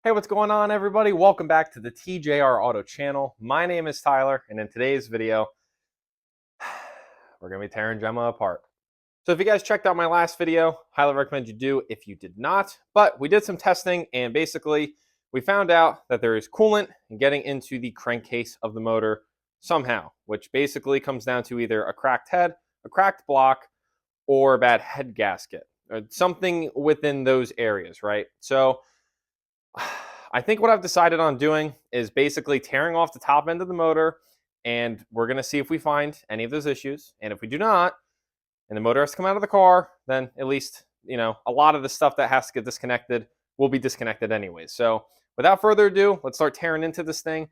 Hey, what's going on, everybody? Welcome back to the TJR Auto channel. My name is Tyler, and in today's video, we're going to be tearing Gemma apart. So if you guys checked out my last video, highly recommend you do if you did not. But we did some testing, and basically, we found out that there is coolant getting into the crankcase of the motor somehow, which basically comes down to either a cracked head, a cracked block, or a bad head gasket, or something within those areas, right? So I think what I've decided on doing is basically tearing off the top end of the motor, and we're going to see if we find any of those issues. And if we do not, and the motor has to come out of the car, then at least, a lot of the stuff that has to get disconnected will be disconnected anyway. So without further ado, let's start tearing into this thing.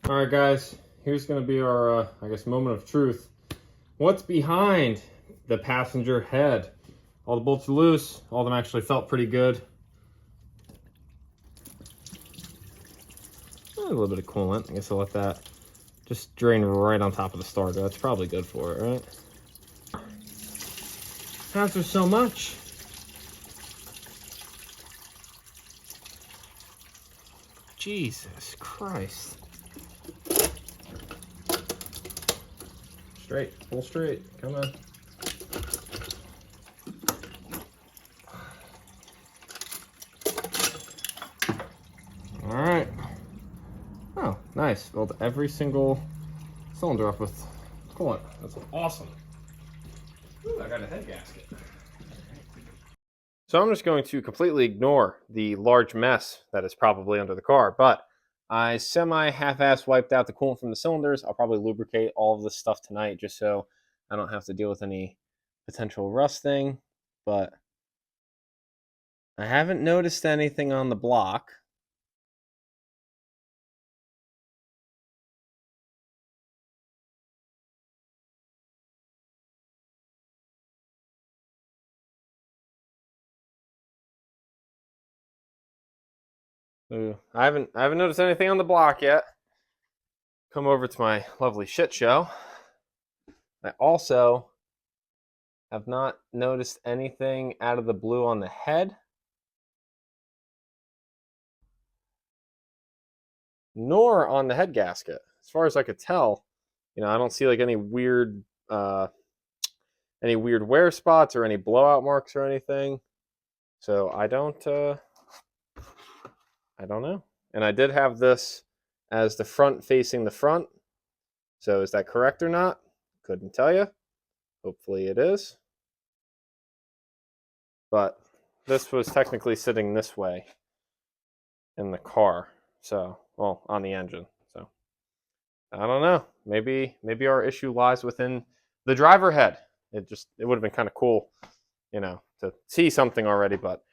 All right, guys, here's going to be our, moment of truth. What's behind the passenger head? All the bolts are loose. All of them actually felt pretty good. A little bit of coolant. I guess I'll let that just drain right on top of the starter. That's probably good for it, right? How's there so much? Jesus Christ. Straight, full straight, come on. All right. Oh, nice. Filled every single cylinder up with coolant. That's awesome. Ooh, I got a head gasket. So I'm just going to completely ignore the large mess that is probably under the car, but I half-ass wiped out the coolant from the cylinders. I'll probably lubricate all of this stuff tonight just so I don't have to deal with any potential rusting, but I haven't noticed anything on the block. So I haven't noticed anything on the block yet. Come over to my lovely shit show. I also have not noticed anything out of the blue on the head, nor on the head gasket. As far as I could tell, I don't see like any weird wear spots or any blowout marks or anything. So I don't know. And I did have this as the front facing the front. So is that correct or not? Couldn't tell you. Hopefully it is. But this was technically sitting this way in the car. So, well, on the engine. So, I don't know. Maybe our issue lies within the driver head. It would have been kind of cool, to see something already, but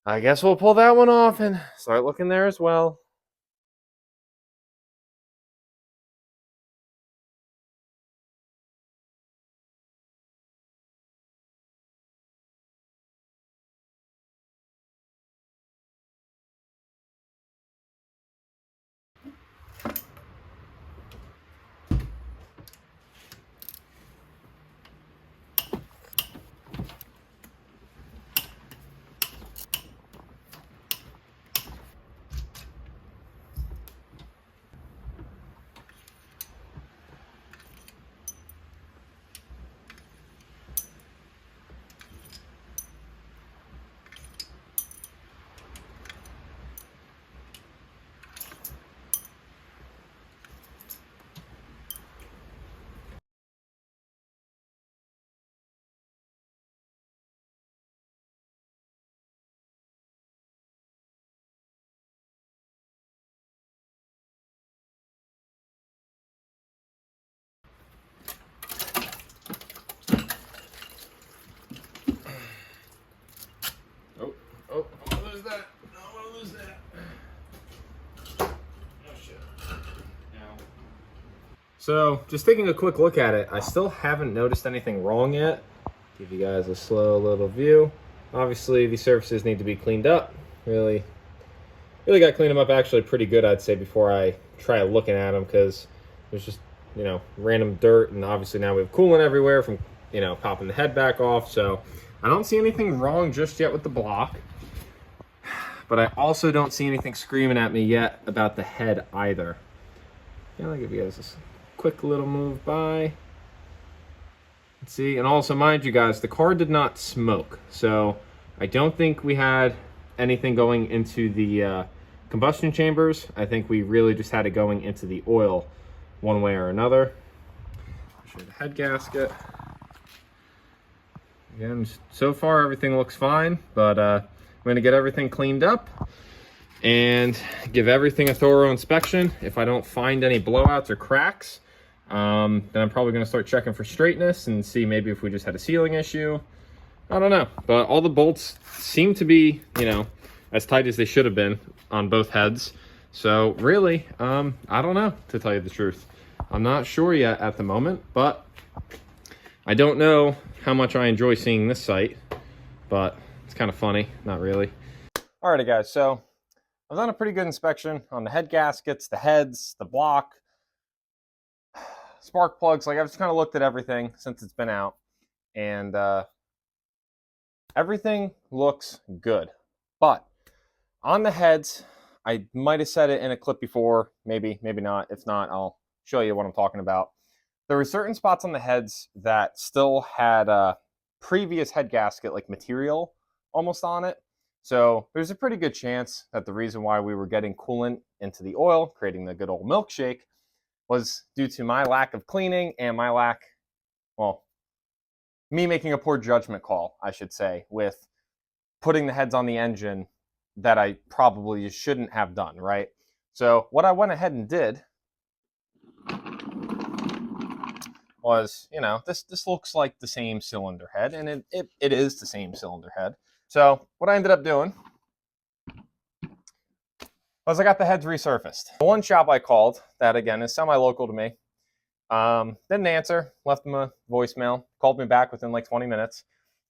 I guess we'll pull that one off and start looking there as well. Oh, I want to lose that. I don't want to lose that. Oh, shit. Now. So, just taking a quick look at it, I still haven't noticed anything wrong yet. Give you guys a slow little view. Obviously, these surfaces need to be cleaned up. Really got to clean them up actually pretty good, I'd say, before I try looking at them, because there's just, random dirt, and obviously now we have coolant everywhere from, popping the head back off. So, I don't see anything wrong just yet with the block. But I also don't see anything screaming at me yet about the head either. I'll give you guys a quick little move by. Let's see, and also mind you guys, the car did not smoke. So I don't think we had anything going into the combustion chambers. I think we really just had it going into the oil one way or another. I'll show you the head gasket. Again, so far everything looks fine, but I'm going to get everything cleaned up and give everything a thorough inspection. If I don't find any blowouts or cracks, then I'm probably going to start checking for straightness and see maybe if we just had a sealing issue. I don't know, but all the bolts seem to be, as tight as they should have been on both heads. So really, I don't know, to tell you the truth. I'm not sure yet at the moment, but I don't know how much I enjoy seeing this sight, but it's kind of funny, not really. Alrighty guys, so I've done a pretty good inspection on the head gaskets, the heads, the block, spark plugs. Like, I've just kind of looked at everything since it's been out, and everything looks good. But on the heads, I might have said it in a clip before, maybe not. If not, I'll show you what I'm talking about. There were certain spots on the heads that still had a previous head gasket like material almost on it. So there's a pretty good chance that the reason why we were getting coolant into the oil, creating the good old milkshake, was due to my lack of cleaning and me making a poor judgment call, I should say, with putting the heads on the engine that I probably shouldn't have done, right? So what I went ahead and did was, this looks like the same cylinder head, and it is the same cylinder head. So what I ended up doing was I got the heads resurfaced. The one shop I called, that again is semi-local to me, didn't answer, left him a voicemail, called me back within like 20 minutes,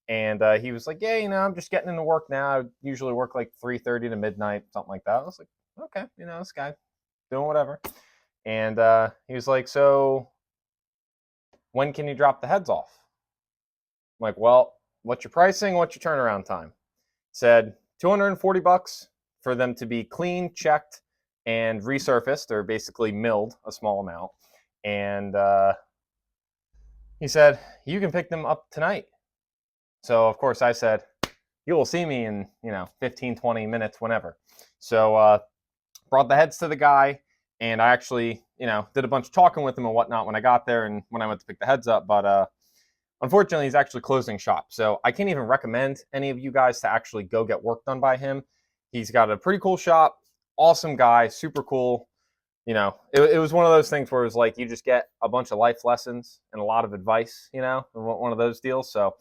and he was like, yeah, I'm just getting into work now. I usually work like 3:30 to midnight, something like that. I was like, okay, you know, this guy doing whatever. And he was like, so when can you drop the heads off? I'm like, well, what's your pricing? What's your turnaround time? Said $240 for them to be clean, checked, and resurfaced, or basically milled a small amount. And he said, you can pick them up tonight. So, of course, I said, you will see me in, 15, 20 minutes, whenever. So, brought the heads to the guy, and I actually, did a bunch of talking with him and whatnot when I got there and when I went to pick the heads up. But unfortunately, he's actually closing shop. So I can't even recommend any of you guys to actually go get work done by him. He's got a pretty cool shop, awesome guy, super cool. It was one of those things where it was like you just get a bunch of life lessons and a lot of advice, one of those deals. So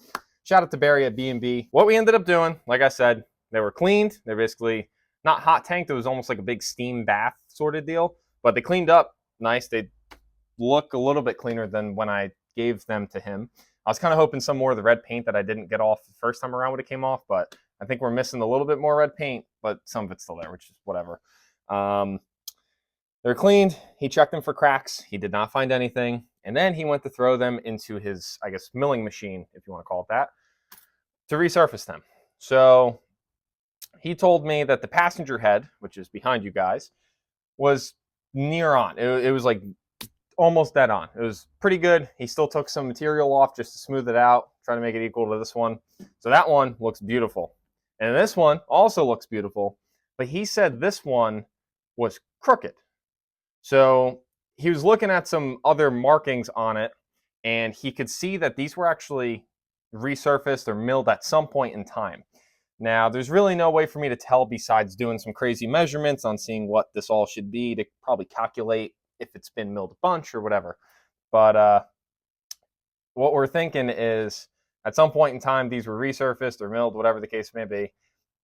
shout out to Barry at B&B. What we ended up doing, like I said, they were cleaned. They're basically not hot tanked. It was almost like a big steam bath sort of deal, but they cleaned up nice. They look a little bit cleaner than when I gave them to him. I was kind of hoping some more of the red paint that I didn't get off the first time around would have came off, but I think we're missing a little bit more red paint, but some of it's still there, which is whatever. They're cleaned. He checked them for cracks. He did not find anything. And then he went to throw them into his, I guess, milling machine, if you want to call it that, to resurface them. So he told me that the passenger head, which is behind you guys, was near on. It was like almost dead on. It was pretty good. He still took some material off just to smooth it out, trying to make it equal to this one. So that one looks beautiful. And this one also looks beautiful, but he said this one was crooked. So he was looking at some other markings on it, and he could see that these were actually resurfaced or milled at some point in time. Now, there's really no way for me to tell besides doing some crazy measurements on seeing what this all should be to probably calculate if it's been milled a bunch or whatever. But what we're thinking is at some point in time, these were resurfaced or milled, whatever the case may be,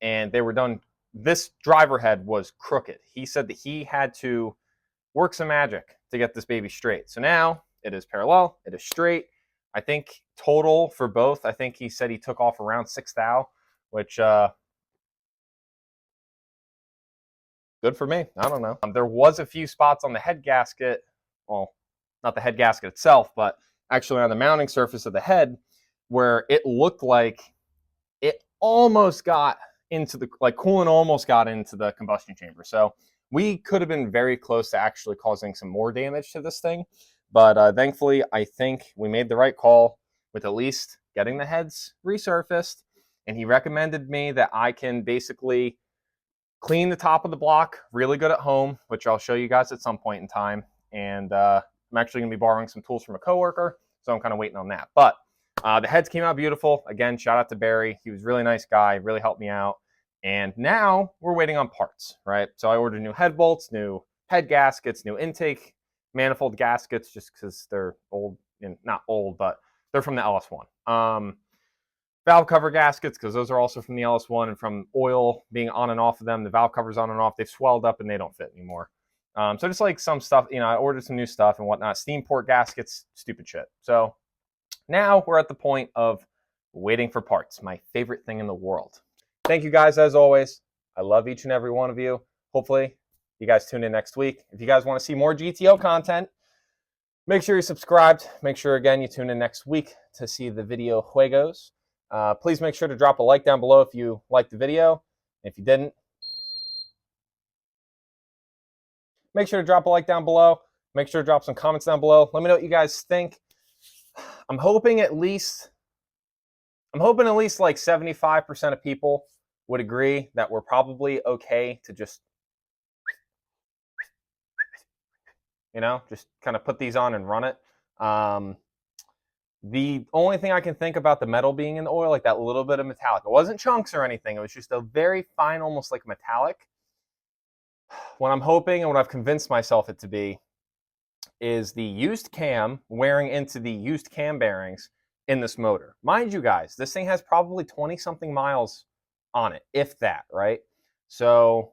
and they were done. This driver head was crooked. He said that he had to work some magic to get this baby straight. So now it is parallel, it is straight. I think total for both, I think he said he took off around 6 thou, which good for me. I don't know. There was a few spots on the head gasket, well, not the head gasket itself, but actually on the mounting surface of the head, where it looked like it almost got into the, like coolant almost got into the combustion chamber. So we could have been very close to actually causing some more damage to this thing. But thankfully, I think we made the right call with at least getting the heads resurfaced. And he recommended me that I can basically clean the top of the block really good at home, which I'll show you guys at some point in time. And I'm actually going to be borrowing some tools from a coworker, so I'm kind of waiting on that. But the heads came out beautiful. Again, shout out to Barry. He was a really nice guy, really helped me out. And now we're waiting on parts, right? So I ordered new head bolts, new head gaskets, new intake manifold gaskets, just because they're old, and not old, but they're from the LS1. Valve cover gaskets, because those are also from the LS1, and from oil being on and off of them, the valve covers on and off, they've swelled up and they don't fit anymore. So just like some stuff, I ordered some new stuff and whatnot. Steam port gaskets, stupid shit. So now we're at the point of waiting for parts, my favorite thing in the world. Thank you guys, as always. I love each and every one of you. Hopefully, you guys tune in next week. If you guys want to see more GTO content, make sure you're subscribed. Make sure, again, you tune in next week to see the video juegos. Please make sure to drop a like down below if you liked the video. If you didn't, make sure to drop a like down below. Make sure to drop some comments down below. Let me know what you guys think. I'm hoping at least like 75% of people would agree that we're probably okay to just kind of put these on and run it. The only thing I can think about the metal being in the oil, like that little bit of metallic, it wasn't chunks or anything. It was just a very fine, almost like metallic. What I'm hoping and what I've convinced myself it to be is the used cam wearing into the used cam bearings in this motor. Mind you guys, this thing has probably 20-something miles on it, if that, right? So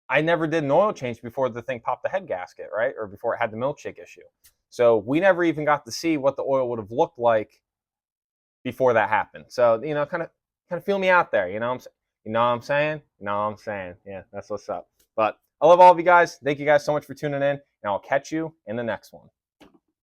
I never did an oil change before the thing popped the head gasket, right? Or before it had the milkshake issue. So we never even got to see what the oil would have looked like before that happened. So, kind of feel me out there, You know what I'm saying? You know what I'm saying? Yeah, that's what's up. But I love all of you guys. Thank you guys so much for tuning in, and I'll catch you in the next one.